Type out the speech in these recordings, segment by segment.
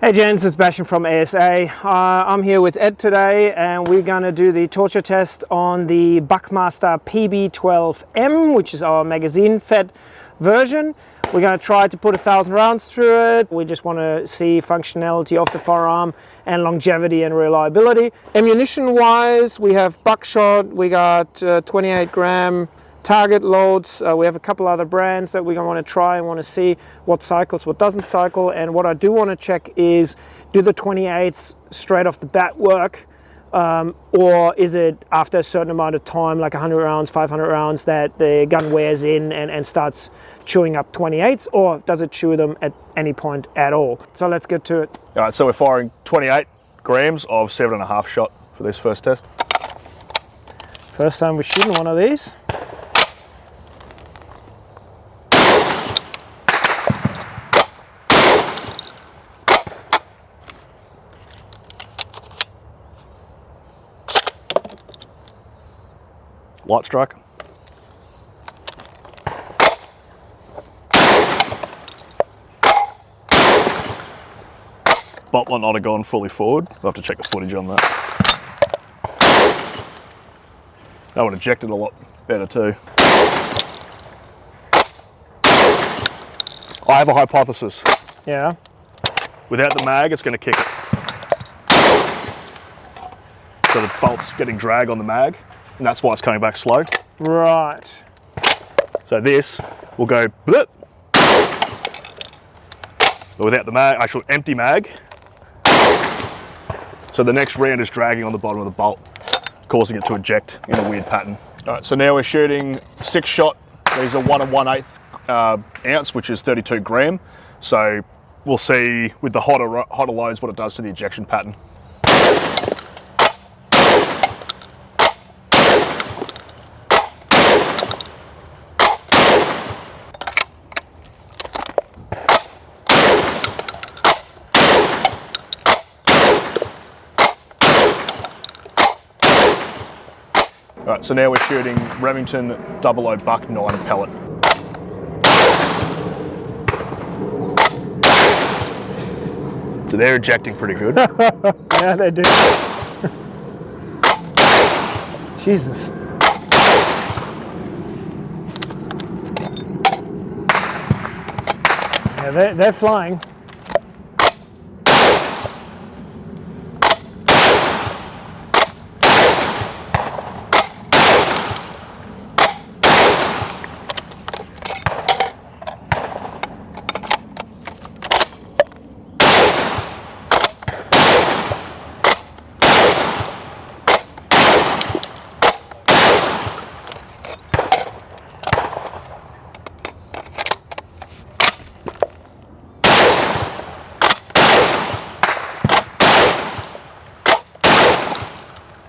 Hey gents, it's Bastian from ASA. I'm here with Ed today and we're going to do the torture test on the Buckmaster PB12M, which is our magazine fed version. We're going to try to put 1,000 rounds through it. We just want to see functionality of the firearm and longevity and reliability. Ammunition wise, we have buckshot, we got 28 gram target loads. We have a couple other brands that we're going to want to try and want to see what cycles, what doesn't cycle. And what I do want to check is, do the 28s straight off the bat work, or is it after a certain amount of time, like 100 rounds, 500 rounds, that the gun wears in and starts chewing up 28s, or does it chew them at any point at all? So let's get to it. All right, so we're firing 28 grams of 7.5 shot for this first test. First time we're shooting one of these. Light strike. Bolt might not have gone fully forward. I'll have to check the footage on that. That would eject it a lot better too. I have a hypothesis. Yeah. Without the mag, it's going to kick it. So the bolt's getting drag on the mag, and that's why it's coming back slow. Right. So this will go blip. But without the mag, actual empty mag. So the next round is dragging on the bottom of the bolt, causing it to eject in a weird pattern. All right, so now we're shooting 6 shot. These are 1 1/8 ounce, which is 32 gram. So we'll see with the hotter loads what it does to the ejection pattern. All right, so now we're shooting Remington 00 Buck 9 pellet. So they're ejecting pretty good. Yeah, they do. Jesus. Yeah, they're flying.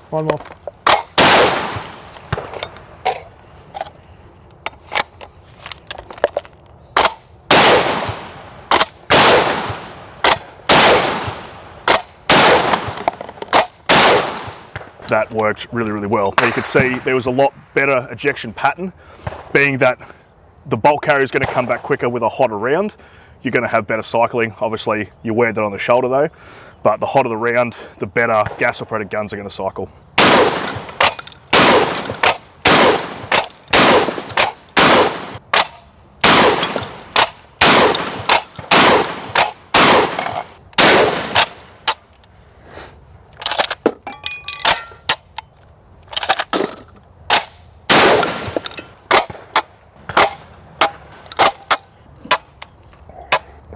One more. That worked really, really well. Now you can see there was a lot better ejection pattern, being that the bolt carrier is going to come back quicker with a hotter round. You're going to have better cycling. Obviously, you wear that on the shoulder though, but the hotter the round, the better gas operated guns are going to cycle.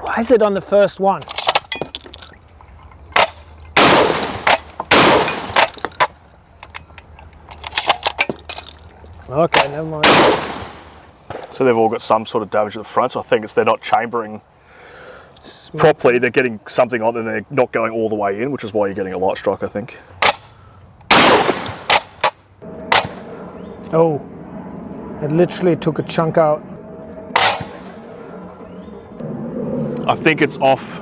Why is it on the first one? Okay, never mind. So they've all got some sort of damage at the front, so I think it's they're not chambering properly. They're getting something on and they're not going all the way in, which is why you're getting a light strike, I think. Oh, it literally took a chunk out. I think it's off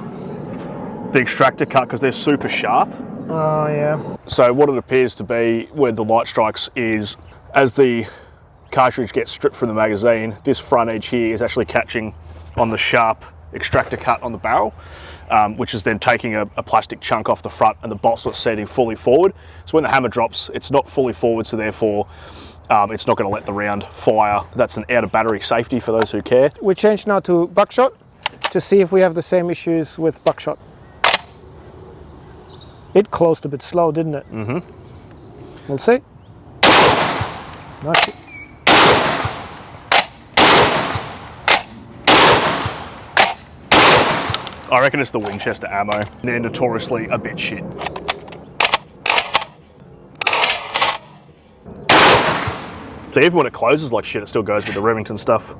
the extractor cut because they're super sharp. Oh yeah. So what it appears to be where the light strikes is, as the cartridge gets stripped from the magazine, this front edge here is actually catching on the sharp extractor cut on the barrel, which is then taking a plastic chunk off the front, and the bolt's not setting fully forward. So when the hammer drops, it's not fully forward, so therefore it's not going to let the round fire. That's an out of battery safety for those who care. We change now to buckshot to see if we have the same issues with buckshot. It closed a bit slow, didn't it? Mm-hmm. We'll see. Nice. I reckon it's the Winchester ammo. They're notoriously a bit shit. So even when it closes like shit, it still goes with the Remington stuff.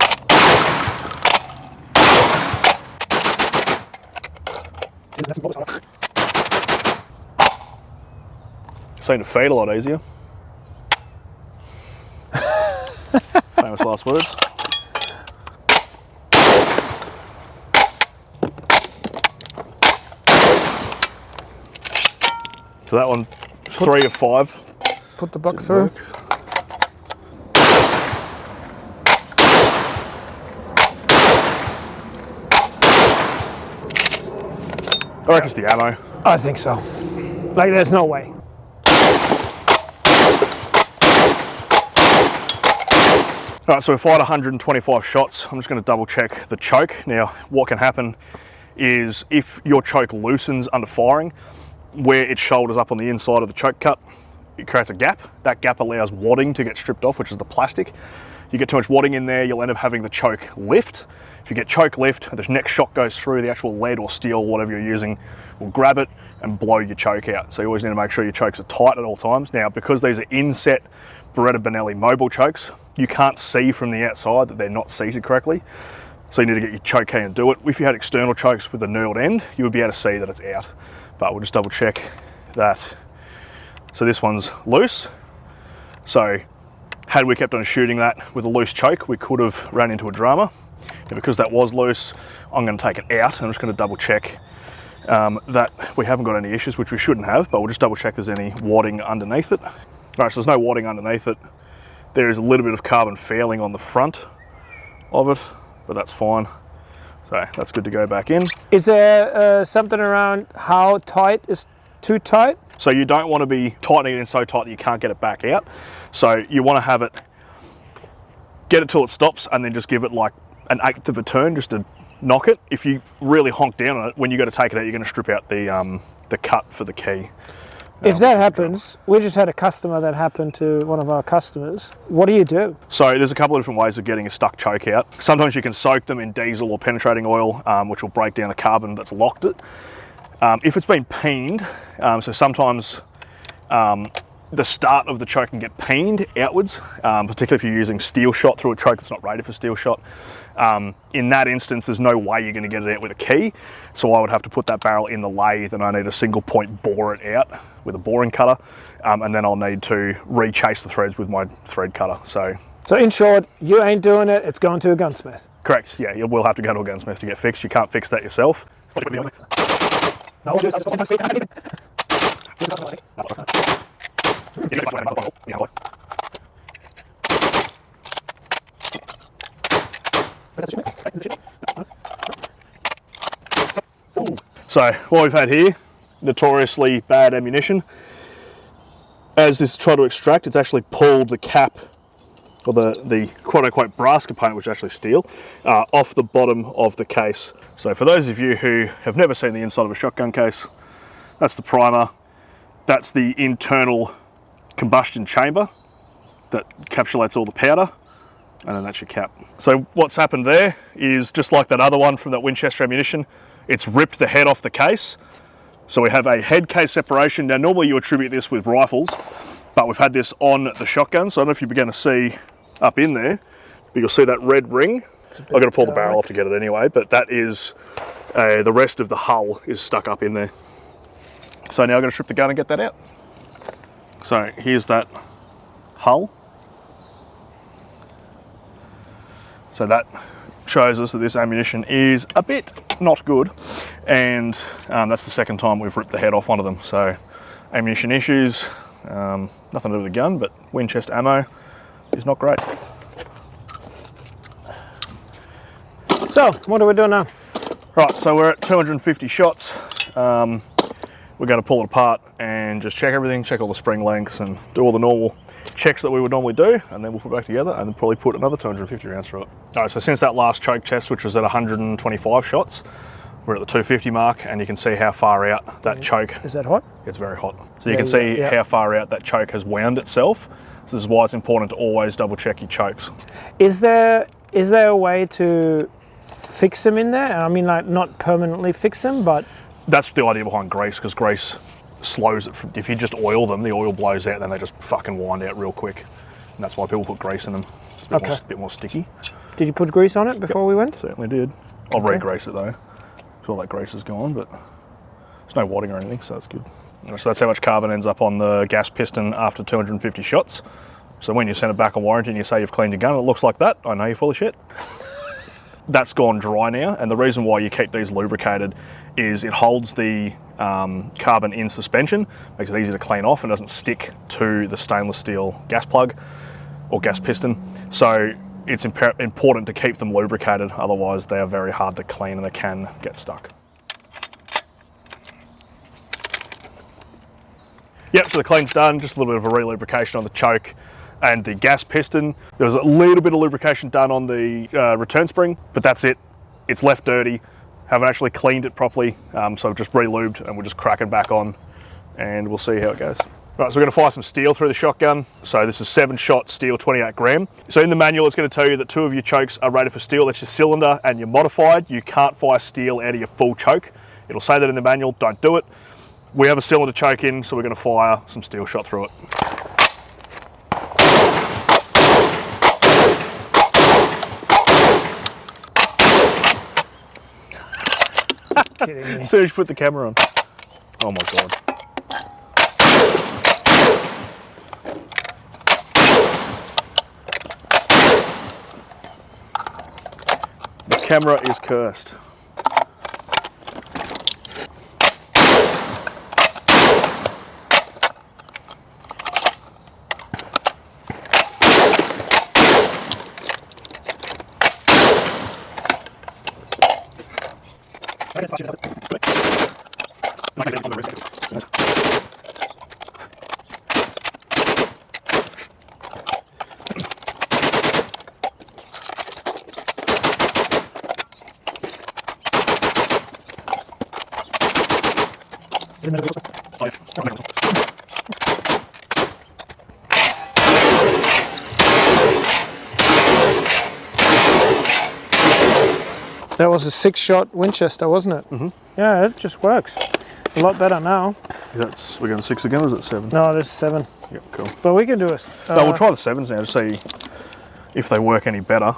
Seem to feed a lot easier. Famous last words. So that one, 3 of 5. Put the buck through. I reckon it's the ammo. I think so. Like, there's no way. All right, so we fired 125 shots. I'm just going to double check the choke. Now, what can happen is if your choke loosens under firing, where it shoulders up on the inside of the choke cut, it creates a gap. That gap allows wadding to get stripped off, which is the plastic. You get too much wadding in there, you'll end up having the choke lift. If you get choke lift, the next shot goes through, the actual lead or steel, whatever you're using, will grab it and blow your choke out. So you always need to make sure your chokes are tight at all times. Now, because these are inset Beretta Benelli mobile chokes, you can't see from the outside that they're not seated correctly. So you need to get your choke key and do it. If you had external chokes with a knurled end, you would be able to see that it's out. But we'll just double check that. So this one's loose. So had we kept on shooting that with a loose choke, we could have run into a drama. And because that was loose, I'm going to take it out. I'm just going to double check that we haven't got any issues, which we shouldn't have, but we'll just double check there's any wadding underneath it. Right, so there's no wadding underneath it. There is a little bit of carbon fouling on the front of it, but that's fine. So that's good to go back in. Is there something around how tight is too tight? So you don't want to be tightening it in so tight that you can't get it back out. So you want to have it, get it till it stops, and then just give it like an 1/8 of a turn just to knock it. If you really honk down on it, when you go to take it out, you're going to strip out the cut for the key. If that happens, we just had a customer that happened to one of our customers. What do you do? So there's a couple of different ways of getting a stuck choke out. Sometimes you can soak them in diesel or penetrating oil, which will break down the carbon that's locked it. If it's been peened, so sometimes the start of the choke can get peened outwards, particularly if you're using steel shot through a choke that's not rated for steel shot. In that instance, there's no way you're going to get it out with a key, so I would have to put that barrel in the lathe, and I need a single point bore it out with a boring cutter, and then I'll need to re-chase the threads with my thread cutter. So in short, you ain't doing it, it's going to a gunsmith. Correct, yeah, you will have to go to a gunsmith to get fixed. You can't fix that yourself. So what we've had here, notoriously bad ammunition. As this tried to extract, it's actually pulled the cap, or the quote-unquote brass component, which is actually steel, off the bottom of the case. So for those of you who have never seen the inside of a shotgun case, that's the primer, that's the internal combustion chamber that encapsulates all the powder, and then that's your cap. So what's happened there is, just like that other one from that Winchester ammunition, it's ripped the head off the case. So we have a head case separation. Now normally you attribute this with rifles, but we've had this on the shotgun, so I don't know if you're going to see up in there, but you'll see that red ring. I've got to pull the barrel off to get it anyway, but that is, the rest of the hull is stuck up in there. So now I'm going to strip the gun and get that out. So here's that hull. So that shows us that this ammunition is a bit not good, and that's the second time we've ripped the head off one of them. So ammunition issues, nothing to do with the gun, but Winchester ammo is not great. So what do we do now? Right, so we're at 250 shots. We're going to pull it apart and just check everything, check all the spring lengths and do all the normal checks that we would normally do, and then we'll put it back together and then probably put another 250 rounds through it. All right, so since that last choke test, which was at 125 shots, we're at the 250 mark, and you can see how far out that choke... Is that hot? It's very hot. So you can see how far out that choke has wound itself. So this is why it's important to always double check your chokes. Is there a way to fix them in there? I mean, like, not permanently fix them, but... That's the idea behind grease, because grease slows it. If you just oil them, the oil blows out, then they just fucking wind out real quick. And that's why people put grease in them. It's a bit more sticky. Did you put grease on it before we went? Certainly did. I'll re-grease it though. So all that grease is gone, but there's no wadding or anything, so that's good. So that's how much carbon ends up on the gas piston after 250 shots. So when you send it back on warranty and you say you've cleaned your gun and it looks like that, I know you're full of shit. That's gone dry now, and the reason why you keep these lubricated is it holds the carbon in suspension, makes it easy to clean off and doesn't stick to the stainless steel gas plug or gas piston. So it's important to keep them lubricated, otherwise they are very hard to clean and they can get stuck. Yep, so the clean's done, just a little bit of a re-lubrication on the choke and the gas piston. There was a little bit of lubrication done on the return spring, but that's it. It's left dirty. Haven't actually cleaned it properly, so I've just re-lubed and we'll just crack it back on and we'll see how it goes. Right, so we're going to fire some steel through the shotgun. So this is 7-shot steel, 28 gram. So in the manual, it's going to tell you that 2 of your chokes are rated for steel. That's your cylinder and your modified. You can't fire steel out of your full choke. It'll say that in the manual, don't do it. We have a cylinder choke in, so we're going to fire some steel shot through it. Kidding me. As soon as you put the camera on. Oh my God. The camera is cursed. That was a 6-shot Winchester, wasn't it? Mm-hmm. Yeah, it just works. A lot better now. We're going 6 again, or is it 7? No, there's 7. Yep, cool. But we can do it. No, we'll try the 7s now to see if they work any better.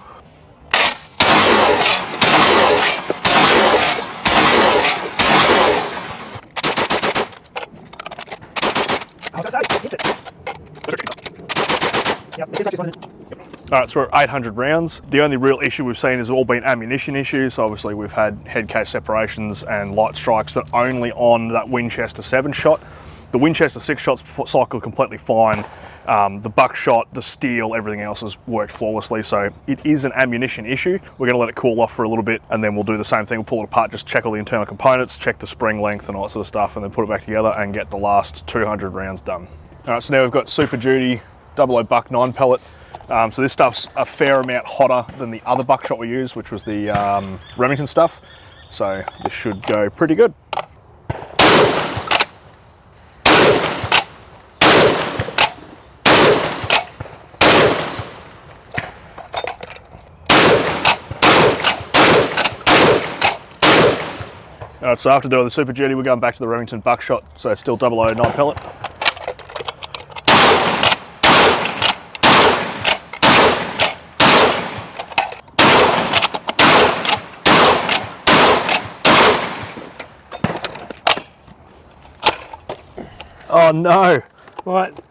Alright, so we're at 800 rounds. The only real issue we've seen has all been ammunition issues. So obviously we've had head case separations and light strikes, but only on that Winchester 7-shot. The Winchester 6 shots cycled completely fine. The buckshot, the steel, everything else has worked flawlessly. So it is an ammunition issue. We're going to let it cool off for a little bit, and then we'll do the same thing. We'll pull it apart, just check all the internal components, check the spring length and all that sort of stuff, and then put it back together and get the last 200 rounds done. All right, so now we've got Super Duty 00 Buck 9 pellet. So this stuff's a fair amount hotter than the other buckshot we used, which was the Remington stuff. So this should go pretty good. Alright, so after doing the Super Duty, we're going back to the Remington buckshot. So still 00 9 pellet. Oh no! What?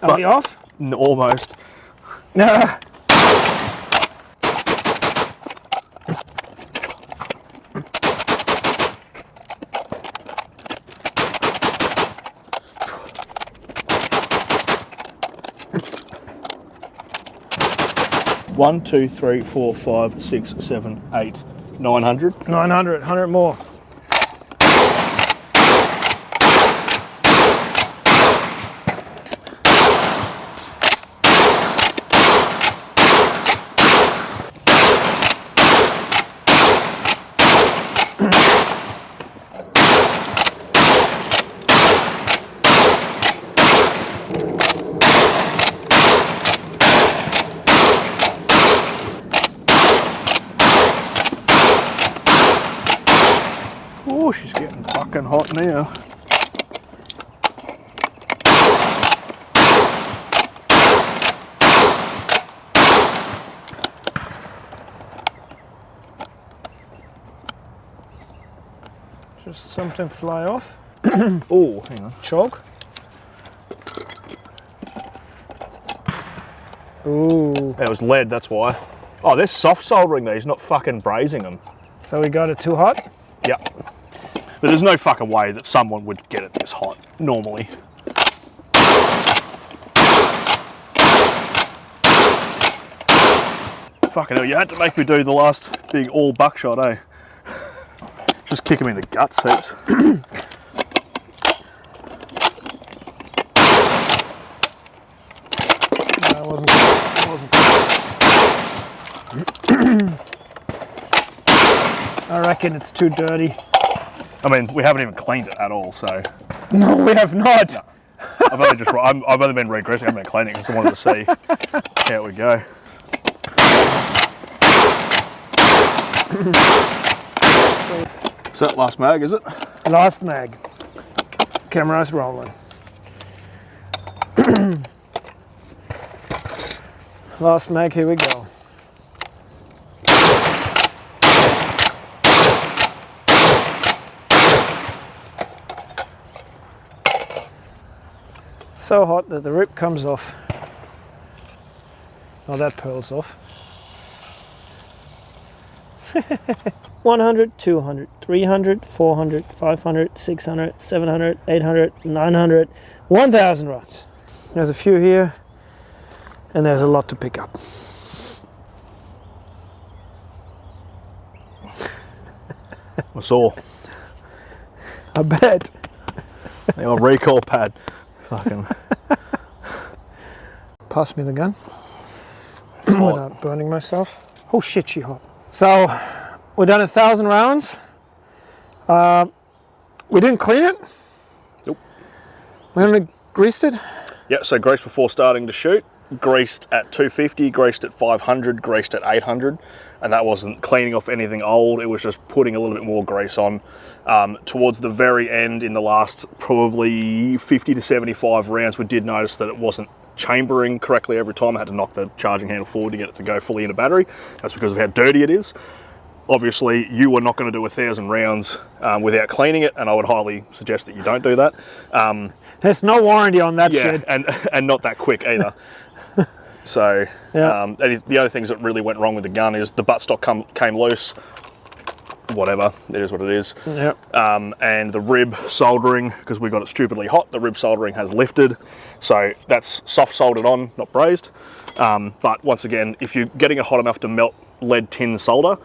Are we off? Almost. No. One, two, three, four, 5, 6, 7, 8, 900. 900, 100 more. Oh, she's getting fucking hot now. Just something fly off. Oh, hang on. Choke. Ooh. That was lead, that's why. Oh, they're soft soldering these, not fucking brazing them. So we got it too hot? Yep. But there's no fucking way that someone would get it this hot, normally. Fucking hell, you had to make me do the last big all buckshot, eh? Just kick him in the guts heaps. No, it wasn't. I reckon it's too dirty. I mean, we haven't even cleaned it at all, so. No, we have not. No. I've only been regressing, I haven't been cleaning because I wanted to see how it would go. Is that last mag, is it? Last mag. Camera's rolling. Last mag, here we go. So hot that the rip comes off. Oh, that pearls off. 100, 200, 300, 400, 500, 600, 700, 800, 900, 1,000 rods. There's a few here, and there's a lot to pick up. I saw. I bet. The old recoil pad. Fucking. Pass me the gun without burning myself. Oh shit, she hot. So we've done 1,000 rounds. We didn't clean it. Nope. We only greased it. Yeah, so greased before starting to shoot. Greased at 250, greased at 500, greased at 800, and that wasn't cleaning off anything old, it was just putting a little bit more grease on. Towards the very end, in the last probably 50 to 75 rounds, we did notice that it wasn't chambering correctly every time. I had to knock the charging handle forward to get it to go fully into battery. That's because of how dirty it is. Obviously, you were not going to do 1,000 rounds without cleaning it, and I would highly suggest that you don't do that. There's no warranty on that shit. and not that quick either. So, yeah. The other things that really went wrong with the gun is the buttstock came loose. Whatever, it is what it is. Yep. And the rib soldering, because we got it stupidly hot, the rib soldering has lifted. So that's soft soldered on, not brazed. But once again, if you're getting it hot enough to melt lead tin solder,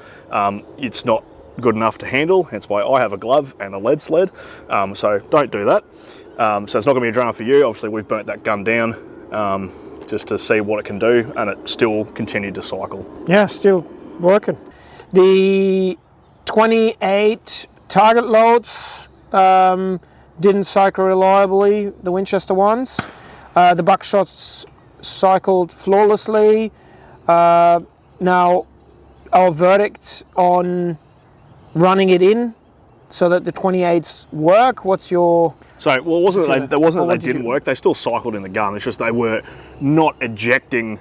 it's not good enough to handle. Hence why I have a glove and a lead sled. So don't do that. So it's not going to be a drama for you. Obviously, we've burnt that gun down just to see what it can do, and it still continued to cycle. Yeah, still working. The 28 target loads didn't cycle reliably, the Winchester ones. The buckshots cycled flawlessly. Now, our verdict on running it in so that the 28s work, what's your... So, well, it wasn't that they didn't work, they still cycled in the gun, it's just they were not ejecting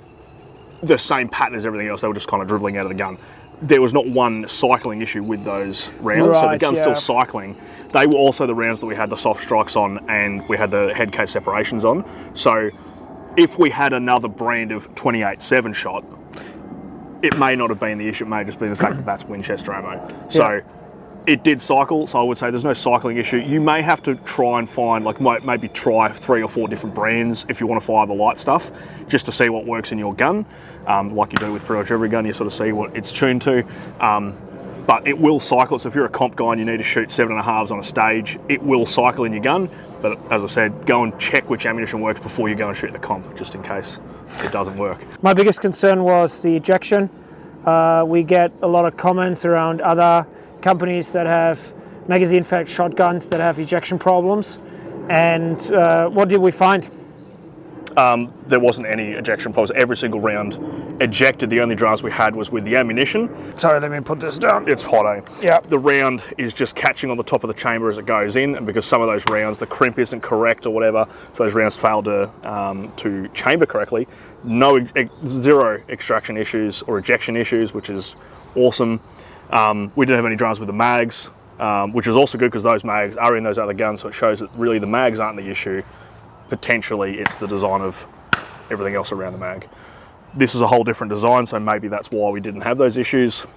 the same pattern as everything else, they were just kind of dribbling out of the gun. There was not one cycling issue with those rounds, so the gun's still cycling. They were also the rounds that we had the soft strikes on and we had the head case separations on. So if we had another brand of 28 7-shot, it may not have been the issue, it may just be the fact that that's Winchester ammo. So it did cycle, so I would say there's no cycling issue. You may have to try and find, like maybe try 3 or 4 different brands if you want to fire the light stuff, just to see what works in your gun. Like you do with pretty much every gun, you sort of see what it's tuned to. but it will cycle. So if you're a comp guy and you need to shoot 7.5s on a stage, it will cycle in your gun. But as I said, go and check which ammunition works before you go and shoot the comp, just in case it doesn't work. My biggest concern was the ejection. We get a lot of comments around other companies that have magazine-fed shotguns that have ejection problems. And what did we find? There wasn't any ejection problems. Every single round ejected. The only dramas we had was with the ammunition. Sorry, let me put this down. It's hot, eh? Yeah. The round is just catching on the top of the chamber as it goes in, and because some of those rounds, the crimp isn't correct or whatever, so those rounds fail to chamber correctly. Zero extraction issues or ejection issues, which is awesome. We didn't have any dramas with the mags, which is also good because those mags are in those other guns, so it shows that really the mags aren't the issue. Potentially it's the design of everything else around the mag. This is a whole different design, so maybe that's why we didn't have those issues,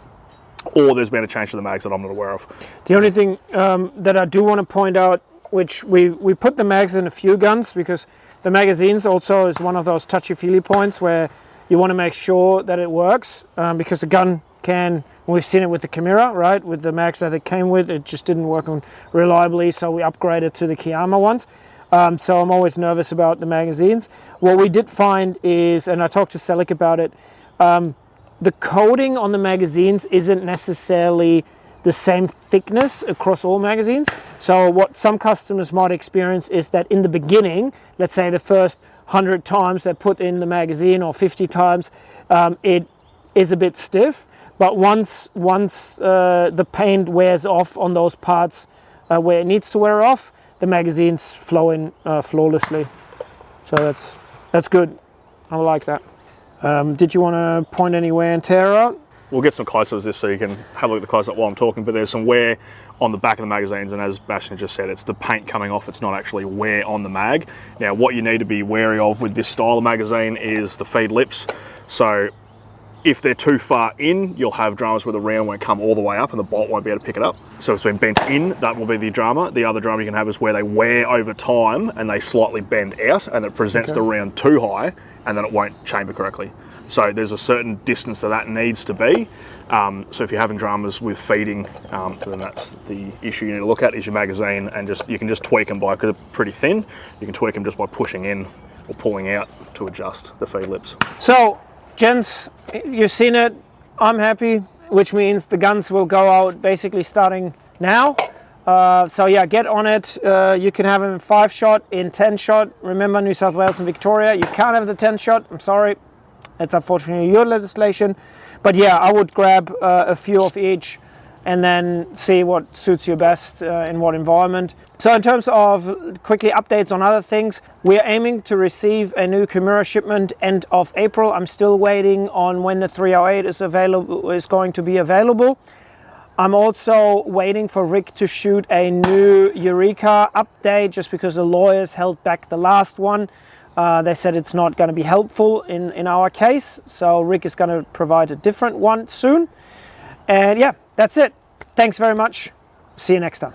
or there's been a change to the mags that I'm not aware of. The only thing that I do want to point out, which we put the mags in a few guns, because the magazines also is one of those touchy-feely points where you want to make sure that it works, because the gun can, we've seen it with the Chimera, right, with the mags that it came with, it just didn't work on reliably, so we upgraded to the Kiyama ones. So I'm always nervous about the magazines. What we did find is, and I talked to Çelik about it, the coating on the magazines isn't necessarily the same thickness across all magazines. So what some customers might experience is that in the beginning, let's say the first 100 times they put in the magazine or 50 times, it is a bit stiff. But once the paint wears off on those parts where it needs to wear off, the magazines flow in flawlessly. So that's good. I like that. Did you want to point any wear and tear out? We'll get some close-ups of this so you can have a look at the close-up while I'm talking, but there's some wear on the back of the magazines, and as Bastian just said, it's the paint coming off, it's not actually wear on the mag. Now, what you need to be wary of with this style of magazine is the feed lips. So if they're too far in, you'll have dramas where the round won't come all the way up and the bolt won't be able to pick it up. So if it's been bent in, that will be the drama. The other drama you can have is where they wear over time and they slightly bend out and it presents the round too high and then it won't chamber correctly. So there's a certain distance that needs to be. So if you're having dramas with feeding, then that's the issue you need to look at is your magazine, and you can just tweak them because they're pretty thin. You can tweak them just by pushing in or pulling out to adjust the feed lips. So, gents, you've seen it. I'm happy, which means the guns will go out basically starting now. So yeah, get on it. You can have them in 5-shot, in 10-shot. Remember, New South Wales and Victoria, you can't have the 10-shot. I'm sorry. It's unfortunately your legislation. But yeah, I would grab a few of each and then see what suits you best in what environment. So in terms of quickly updates on other things, we're aiming to receive a new Chimera shipment end of April. I'm still waiting on when the 308 is going to be available. I'm also waiting for Rick to shoot a new Eureka update just because the lawyers held back the last one. They said it's not going to be helpful in our case. So Rick is going to provide a different one soon. And yeah, that's it. Thanks very much. See you next time.